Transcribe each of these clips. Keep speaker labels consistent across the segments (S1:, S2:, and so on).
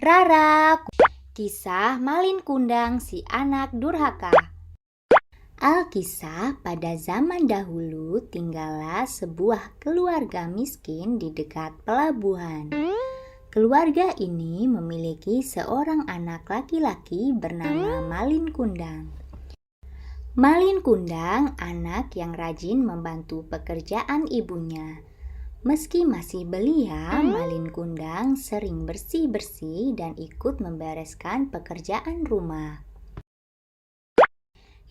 S1: Rara, kisah Malin Kundang si anak durhaka. Alkisah, pada zaman dahulu tinggallah sebuah keluarga miskin di dekat pelabuhan. Keluarga ini memiliki seorang anak laki-laki bernama Malin Kundang. Malin Kundang anak yang rajin membantu pekerjaan ibunya. Meski masih belia, Malin Kundang sering bersih-bersih dan ikut membereskan pekerjaan rumah.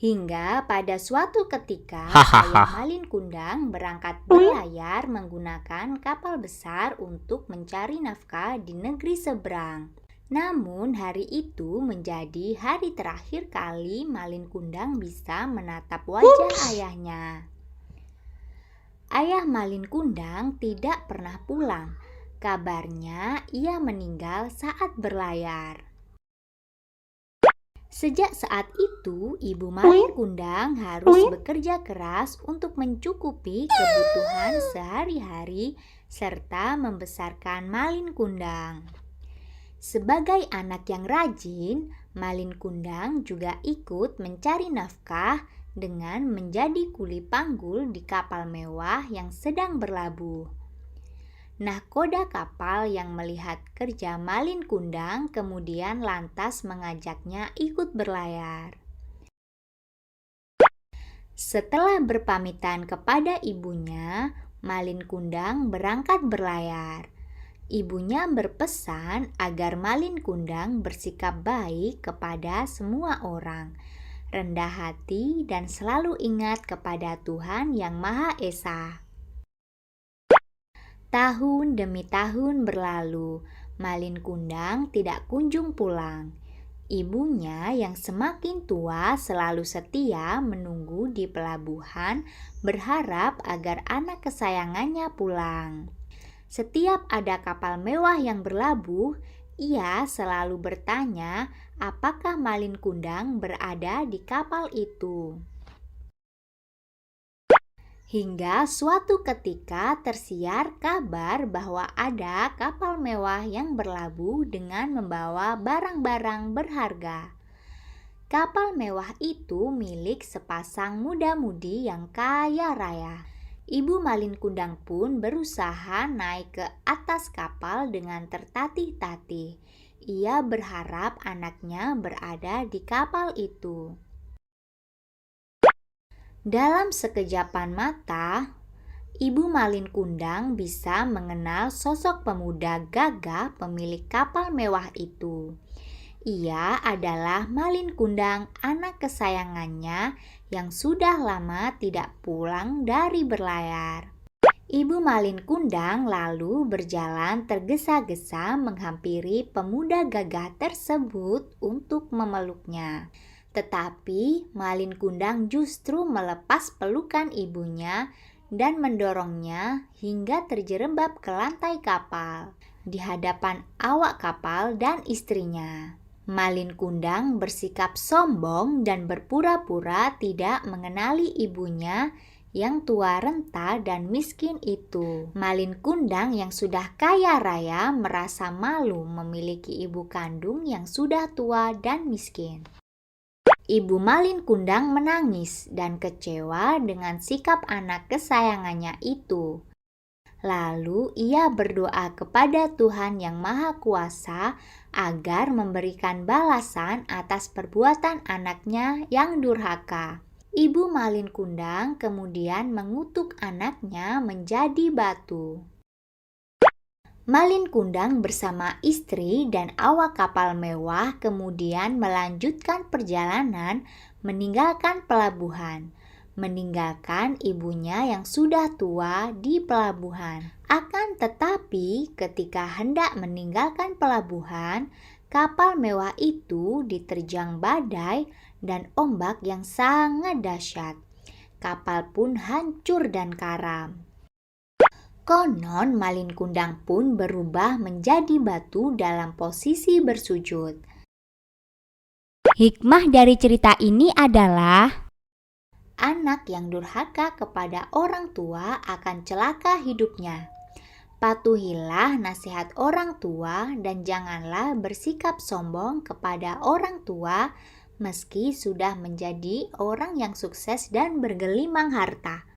S1: Hingga pada suatu ketika, ayah Malin Kundang berangkat berlayar menggunakan kapal besar untuk mencari nafkah di negeri seberang. Namun hari itu menjadi hari terakhir kali Malin Kundang bisa menatap wajah ayahnya. Ayah Malin Kundang tidak pernah pulang. Kabarnya ia meninggal saat berlayar. Sejak saat itu, ibu Malin Kundang harus bekerja keras untuk mencukupi kebutuhan sehari-hari serta membesarkan Malin Kundang. Sebagai anak yang rajin, Malin Kundang juga ikut mencari nafkah dengan menjadi kuli panggul di kapal mewah yang sedang berlabuh. Nahkoda kapal yang melihat kerja Malin Kundang kemudian lantas mengajaknya ikut berlayar. Setelah berpamitan kepada ibunya, Malin Kundang berangkat berlayar. Ibunya berpesan agar Malin Kundang bersikap baik kepada semua orang, rendah hati dan selalu ingat kepada Tuhan Yang Maha Esa. Tahun demi tahun berlalu, Malin Kundang tidak kunjung pulang. Ibunya yang semakin tua selalu setia menunggu di pelabuhan, berharap agar anak kesayangannya pulang. Setiap ada kapal mewah yang berlabuh, ia selalu bertanya apakah Malin Kundang berada di kapal itu. Hingga suatu ketika tersiar kabar bahwa ada kapal mewah yang berlabuh dengan membawa barang-barang berharga. Kapal mewah itu milik sepasang muda-mudi yang kaya raya. Ibu Malin Kundang pun berusaha naik ke atas kapal dengan tertatih-tatih. Ia berharap anaknya berada di kapal itu. Dalam sekejapan mata, Ibu Malin Kundang bisa mengenal sosok pemuda gagah pemilik kapal mewah itu. Ia adalah Malin Kundang, anak kesayangannya yang sudah lama tidak pulang dari berlayar. Ibu Malin Kundang lalu berjalan tergesa-gesa menghampiri pemuda gagah tersebut untuk memeluknya. Tetapi Malin Kundang justru melepas pelukan ibunya dan mendorongnya hingga terjerembab ke lantai kapal di hadapan awak kapal dan istrinya. Malin Kundang bersikap sombong dan berpura-pura tidak mengenali ibunya yang tua renta dan miskin itu. Malin Kundang yang sudah kaya raya merasa malu memiliki ibu kandung yang sudah tua dan miskin. Ibu Malin Kundang menangis dan kecewa dengan sikap anak kesayangannya itu. Lalu ia berdoa kepada Tuhan Yang Maha Kuasa agar memberikan balasan atas perbuatan anaknya yang durhaka. Ibu Malin Kundang kemudian mengutuk anaknya menjadi batu. Malin Kundang bersama istri dan awak kapal mewah kemudian melanjutkan perjalanan meninggalkan pelabuhan. Meninggalkan ibunya yang sudah tua di pelabuhan. Akan tetapi ketika hendak meninggalkan pelabuhan, kapal mewah itu diterjang badai dan ombak yang sangat dahsyat. Kapal pun hancur dan karam. Konon Malin Kundang pun berubah menjadi batu dalam posisi bersujud. Hikmah dari cerita ini adalah anak yang durhaka kepada orang tua akan celaka hidupnya. Patuhilah nasihat orang tua dan janganlah bersikap sombong kepada orang tua meski sudah menjadi orang yang sukses dan bergelimang harta.